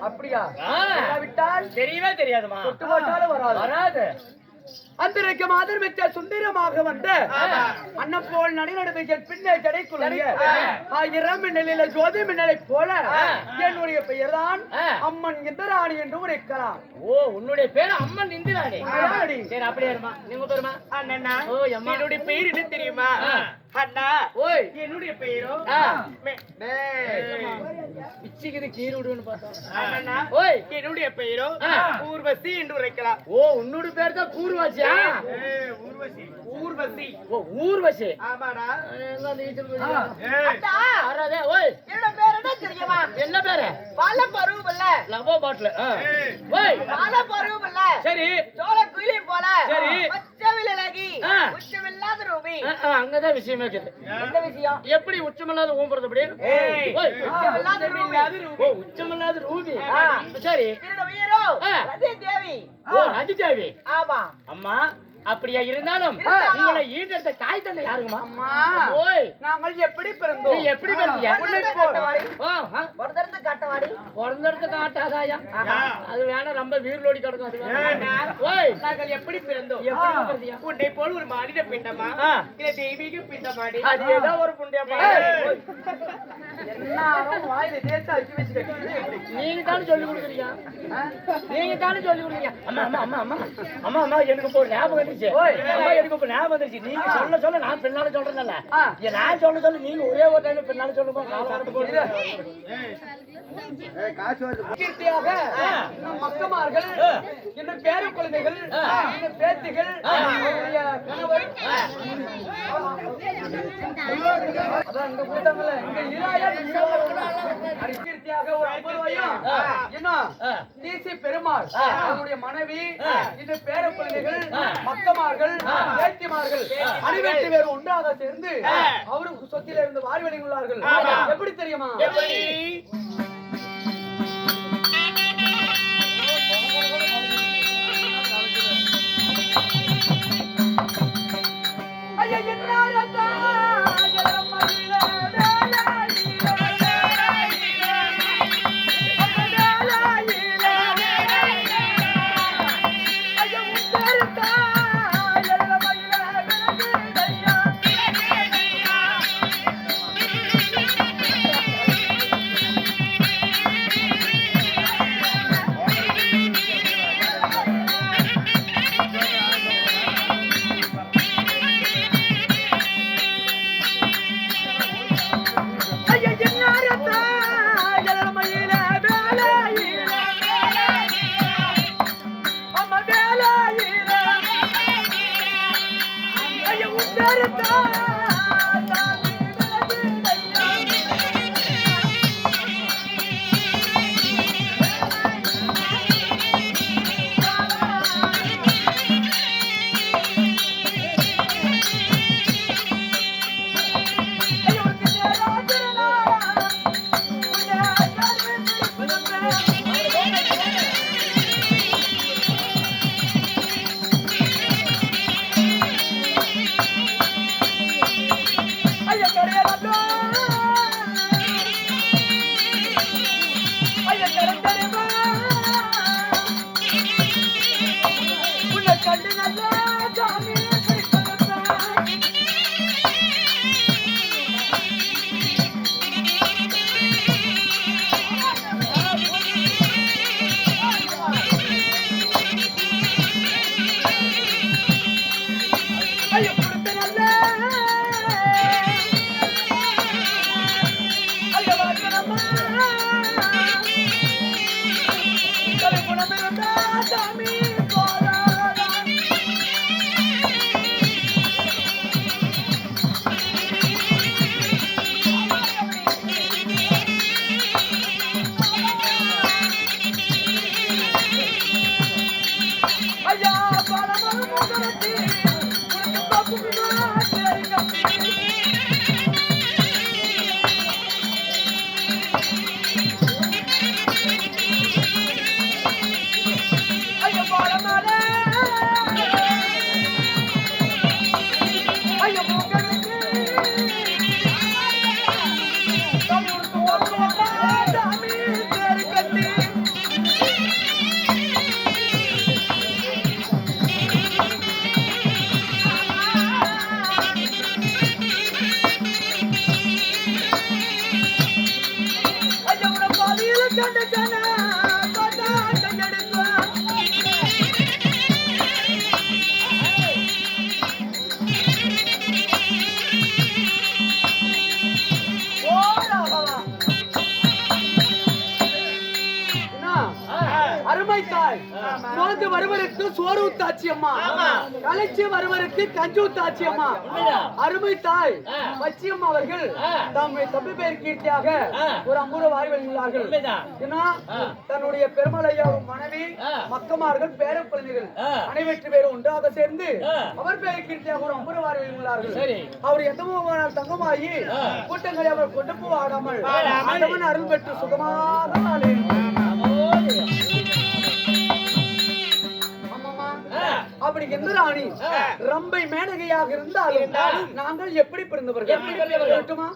அப்படியா? விட்டால் தெரியவே தெரியாதுமா. தொட்டு போட்டாலும் வராது. அந்தரைக்கு மாதர் பெற்ற சுந்தரமாக வந்த அண்ணன் போல் நடுநடுமைக்கு பின்னே கிடைக்குள்ள ஆயிரம் மின்னலில ஜோதி மின்னலை போல என்னுடைய பெயர் தான் அம்மன் இந்திராணி என்று உரைக்கலாம். ஓ, உன்னுடைய பேர் அம்மன் இந்திராணி. சரி, அப்படியே இருமா. நீங்க பேருமா? அண்ணா, என்னுடைய பெயர் என்ன தெரியுமா? அண்ணா, ஓய், என்னுடைய பெயரோ பிச்சுக்குது கீழே விடுன்னு பார்த்தா. அண்ணா, ஓய், என்னுடைய பெயரோ ஊர்வசி என்று உரைக்கலாம். ஓ, உன்னோட பேர் தான் ஊர்வசியா? ஊர்வசி. ஊர்வசி. ஓ, ஊர்வசி. ஆமாடா. ஓய், என்னோட பேர் என்ன தெரியுமா? என்ன பேரு? பால பருவம் இல்ல, லவோ பாட்டில். ஓய், பால பருவம் இல்ல. சரி, சோழ குயிலை போல. சரி, உச்சமில்லகி, உச்சமில்லாத ரூபி. அங்கதான் விஷயம் இருக்குது. என்ன விஷயம்? எப்படி உச்சமில்லாத ஊம்புறது? அப்படி உச்சமில்லாத ரூபி. ஓ, உச்சமில்லாத ரூபி. சரி, என்னோட உயிரோ ரதி தேவி. ஓ, ரதி தேவி. ஆமா. அம்மா, அப்படியா இருந்தாலும் உங்களை ஈட்டெடுத்த தாய் தந்தை யாருங்கம்மா? அம்மா ஓய் நாங்கள் எப்படி பிறந்தோம்? நீ எப்படி பிறந்தியா? பொறுத்தெடுத்து காட்டவாடி பிறந்தெடுத்து காட்டாதாயா? அது வேணா ரொம்ப வீரலோடி கிடக்கும். அது வேணா. ஓய் நாங்கள் எப்படி பிறந்தோம்? எப்படி பிறந்தியா? உன்னை போல் ஒரு மனித பிண்டமா இல்ல தெய்வீக பிண்டமாடி? அது ஏதோ ஒரு புண்ணியமா. எல்லாரும் வாயில தேய்ச்சி அடிச்சு வச்சுக்கிட்டு நீங்க தானே சொல்லி கொடுக்குறீங்க. நீங்க தானே சொல்லி கொடுக்குறீங்க. அம்மா அம்மா அம்மா அம்மா அம்மா அம்மா எனக்கு இப்போ ஞாபகம் வந்துருச்சு. அம்மா எனக்கு இப்போ ஞாபகம் வந்துருச்சு. நீங்க சொல்ல சொல்ல நான் பின்னால சொல்றேன்ல. நான் சொல்ல சொல்ல நீங்க ஒரே ஒரு டைம் பின்னால சொல்லுங்க. கீர்த்தியாக நம் மக்கமார்கள் இன்னும் பேர குழந்தைகள் இன்னும் பேத்திகள் அவருடைய கணவர் அதான் இந்த கூட்டங்கள்ல இங்க இராயா கீர்த்தியாக ஒரு 50 ரூபாயும் இன்னும் டிசி பெருமாள் அவருடைய மனைவி இந்த பேர குழந்தைகள் மக்கமார்கள் பேத்திமார்கள் அனைவரும் வேறு ஒன்றாக சேர்ந்து அவரும் சொத்தில இருந்து வாரி வழங்கியுள்ளார்கள். எப்படி தெரியுமா? சோர்ந்து வருவருக்கு சோறு ஊத்தாச்சி அம்மா, களைச்சு வருவருக்கு கஞ்சி ஊத்தாச்சி அம்மா. அருமை தாய் பச்சியம்மா அவர்கள் தம்மை தம்பி பெயர் கீர்த்தியாக ஒரு 50 ரூபாய் வாரி வழங்கியுள்ளார்கள். ஏன்னா தன்னுடைய பெருமலையா மனைவி மக்கமார்கள் பேர குழந்தைகள் அனைவற்று பேரும் ஒன்றாக சேர்ந்து அவர் பெயர் கீர்த்தியாக ஒரு 50 ரூபாய் வாரி வழங்கியுள்ளார்கள். அவர் எந்த தங்கமாகி கூட்டங்களை அவர் கொண்டு போகாமல் ஆண்டவன் அருள் பெற்று சுகமாக அப்படி இந்திராணி ரம்பை மேனகையாக இருந்தாலும் நாங்கள் எப்படி பிறந்தவர்கள் சொல்லட்டுமா?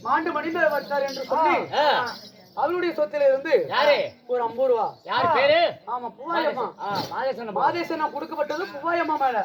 மாண்டு மணிமேல் வட்டார் என்று சொல்லி அவளுடைய சொத்துல இருந்து யாரு ஒரு 50 ரூபா. யார் பேரு? ஆமா, புவாயம்மா. மாதேசன் கொடுக்கப்பட்டது புவாயம்மா மேல.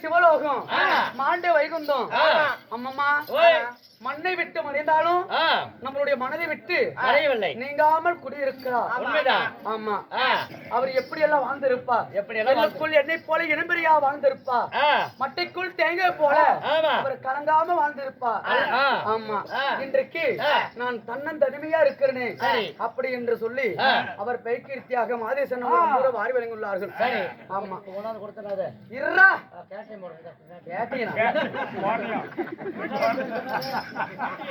சிவலோகம் மாண்டே வைகுந்தம் அம்மம்மா மண்ணை விட்டு மறைந்தாலும் நம்மளுடைய மனதை விட்டு மறையவில்லை நீங்காமல் குடியிருக்கிறார். உண்மைதான். ஆமா அவர் எப்படி எல்லாம் வாழ்ந்திருப்பா, எப்படி எல்லாம் என்னை போல இனம்பெரியா வாழ்ந்திருப்பா, மட்டைக்குள் தேங்காய் போல அவர் கலங்காம வாழ்ந்திருப்பா. ஆமா இன்றைக்கு நான் தன்னந்தனிமையா இருக்கிறேனே அப்படி என்று சொல்லி அவர் பெய்கீர்த்தியாக மாதேசன் வாரி வழங்கியுள்ளார்கள். ஆமா கொடுத்தனாத இருறா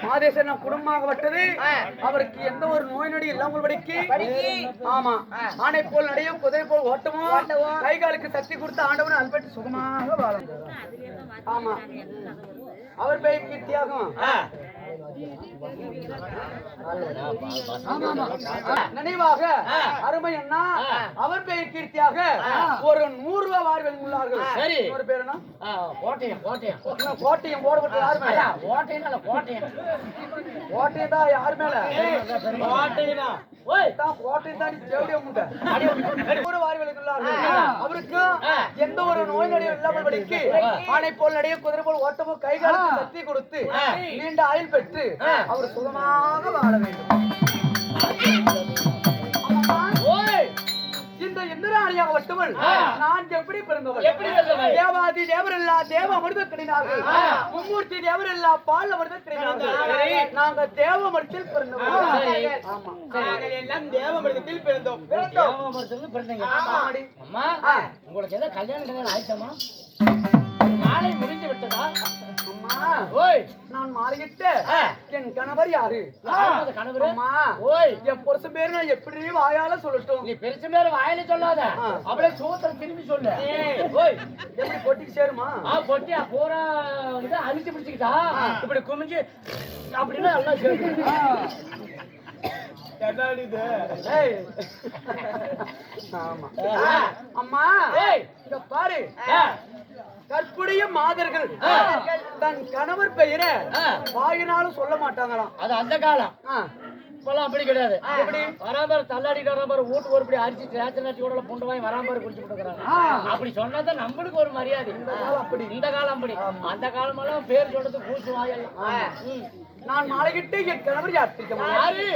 மாதேசன் குடும்பமாகப்பட்டது அவருக்கு எந்த ஒரு நோய் நொடி இல்லாமல் படிக்கு. ஆமா ஆணை போல் நடையும் குதிரை போல் ஓட்டமோ கை காலுக்கு சக்தி கொடுத்து ஆண்டவன் அல்பட்டு சுகமாக வாழும். ஆமா அவர் பெயர் கீர்த்தியாகும் நினைவாக அருமை அண்ணா அவர் பெயர் கீர்த்தியாக ஒரு 100 ரூபாய் வாரி வழங்கியுள்ளார்கள். சரி ஒரு பேர் என்ன? கோட்டையம் கோட்டையம் கோட்டையம் போடப்பட்ட யாரு மேல? கோட்டையம் கோட்டையம் கோட்டையம் தான் யாரு மேல? கோட்டையம் அவருக்கு எந்த ஒரு நோய் நொடியும் இல்லாமல் படிக்கு ஆணை போல் நடைய குதிரை போல் ஓட்டமோ கைகாலுக்கு சக்தி கொடுத்து நீண்ட ஆயுள் பெற்று அவர் சுகமாக வாழ வேண்டும். இந்த இந்திராணியாகப்பட்டவள் நான் எப்படி பிறந்தவள்? தேவாதி தேவரெல்லாம் தேவ அமிர்த கிடைனார்கள், மும்மூர்த்தி தேவரெல்லாம் பால் அமிர்த கிடைனார்கள். நாங்க தேவ அமிர்தத்தில் பிறந்தவர்கள். ஆமா எல்லாம் தேவ அமிர்தத்தில் பிறந்தோம். பிறந்தீங்க. அம்மா உங்களுக்கு ஏதாவது கல்யாணம் ஆயிடுச்சமா? மாலை முடிந்து விட்டதா? அம்மா ஓய் நான் மாறிக்கிட்டு என் கணவர் யாரு? கணவர் அம்மா ஓய் என் புருஷன் பேரு நான் எப்படி வாயால சொல்லட்டும்? நீ பெருசு பேரு வாயில சொல்லாத, அவளே சூத்திரம் திரும்பி சொல்லு. ஓய் எப்படி பொட்டிக்கு சேருமா? பொட்டியா பூரா வந்து அழிச்சு பிடிச்சுக்கிட்டா இப்படி குமிஞ்சு அப்படின்னா எல்லாம் சேரும். அம்மா இங்க பாரு, கற்புடைய மாதர்கள் தன் கணவர் பெயரை வாயினாலும் சொல்ல மாட்டாங்களாம். அது அந்த காலம். இப்பெல்லாம் அப்படி கிடையாது. வராமர் தள்ளாடிட்டு வராமர் வீட்டுக்கு ஒருபடி அரிசி ரேஷன் கூட புண்டு வாங்கி வராமர் குடிச்சு கொடுக்குறாங்க. அப்படி சொன்னாதான் நம்மளுக்கு ஒரு மரியாதை. இந்த காலம் அப்படி, இந்த காலம் அப்படி. அந்த காலம் எல்லாம் பேர் சொல்றது பூசு வாயெல்லாம். நான் மாலைகிட்டு என் கணவர் யாத்திருக்கேன். யாரு?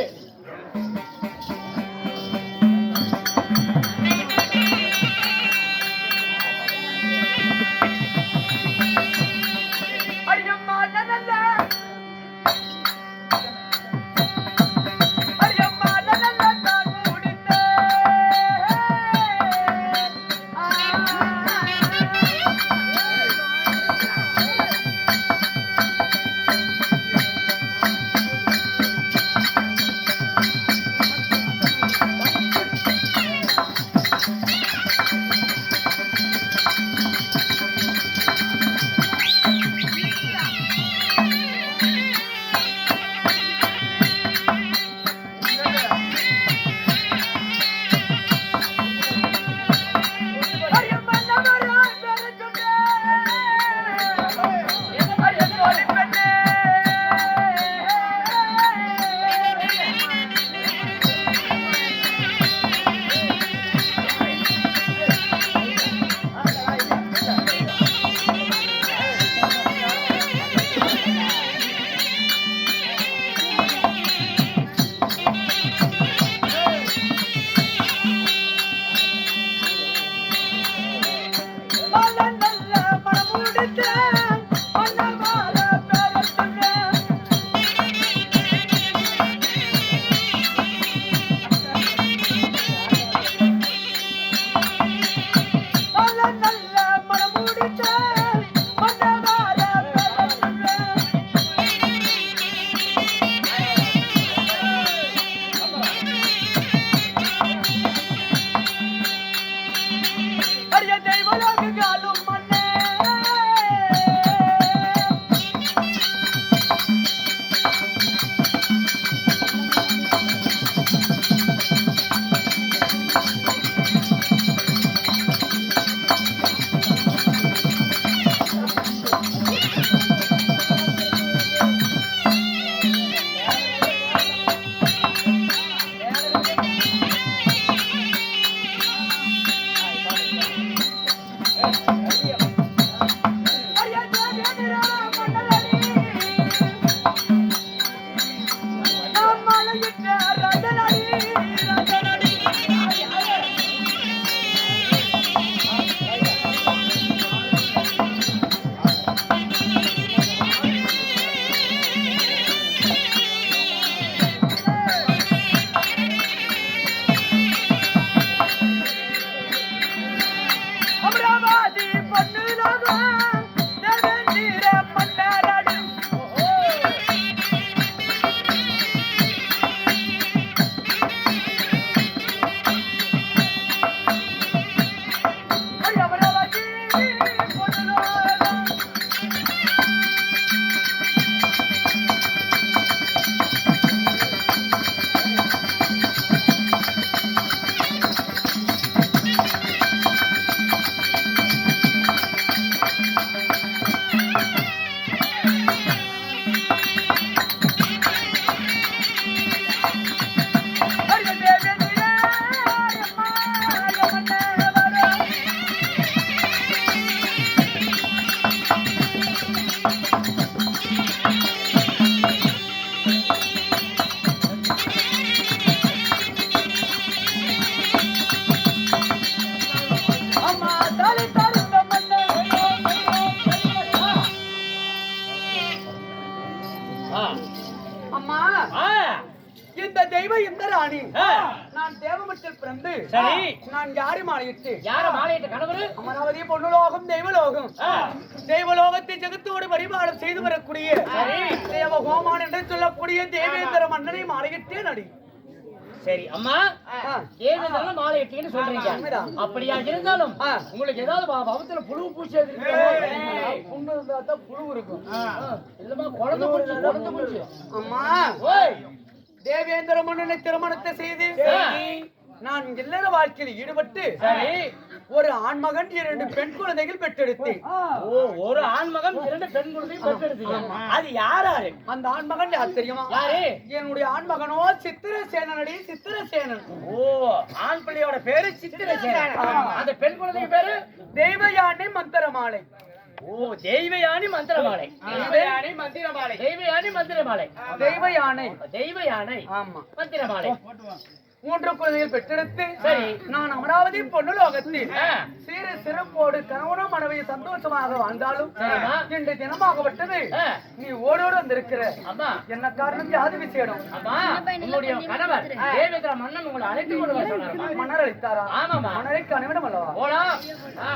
அம்மா ஆ. இந்த தெய்வம் இந்த ராணி ஆ. நான் தேவமட்டில் பிறந்து சரி. நான் யாரை மாலையிட்டு யார மாலையிட்ட கணவர்? அமராவதி பொன்னுலோகம் தெய்வலோகம் ஆ. தெய்வலோகத்தை ஜெகத்தோடு பரிமாறம் செய்து வரக்கூடிய சரி. தேவ ஹோமான் என்று சொல்லக்கூடிய தேவேந்திர மன்னனை மாலையிட்டே நடி சரி அம்மா, ஏதனால மாலை இட்டீங்கன்னு சொல்றீங்க. உண்மைதான். அப்படியா இருந்தாலும் ஆ. உங்களுக்கு ஏதாவது பவத்துல புழு பூச்சி புண்ணு இருந்தா தான் புழு இருக்கும் இல்லமா குழந்தை குஞ்சு அம்மா ஓய். தேவேந்திர மன்னனை திருமணத்தை செய்து நான் இல்லற வாழ்க்கையில் ஈடுபட்டு சரி. ஒரு ஆண்மகன் 2 பெண் குழந்தைகள் பெற்றெடுத்தேன். ஓ, ஒரு ஆண்மகன் 2 பெண் குழந்தை பெற்றெடுத்தீங்க. அது யாராரு? அந்த ஆண்மகன் யார் தெரியுமா? யாரு? என்னுடைய ஆண்மகனோ சித்திரசேனனடி, சித்திரசேனன். ஓ, ஆண் பிள்ளையோட பேரு சித்திரசேனன். அந்த பெண் குழந்தைக்கு பேரு தெய்வயானை மந்திரமாலை. ஓ, தெய்வயானி மந்திரமாலை. தெய்வயானை மந்திரமாலை. தெய்வயானி மந்திரமாலை. தெய்வயானை. தெய்வ யானை ஆமா. மந்திரமாலை. 3 குழந்தைகள் பெற்றெடுத்து சரி. நான் அமராவதி பொன்னுலோகத்தில் ஆ. சீர சிறப்போடு கணவனும் மனைவி சந்தோஷமாக வாழ்ந்தாலும் சரிம்மா. இன்று தினமாகப்பட்டது ஆ. நீ ஓடோடு வந்திருக்கிற அம்மா, என்ன காரணம் யாது விசேடம்? அம்மா, உங்களுடைய கணவர் தேவேந்திர மன்னன் உங்களை அழைத்து கொண்டு வர சொன்னாரம்மா. மன்னர் அளித்தாரா? ஆமாம்மா. மன்னரை கணவனம் அல்லவா? போலாம். ஆ.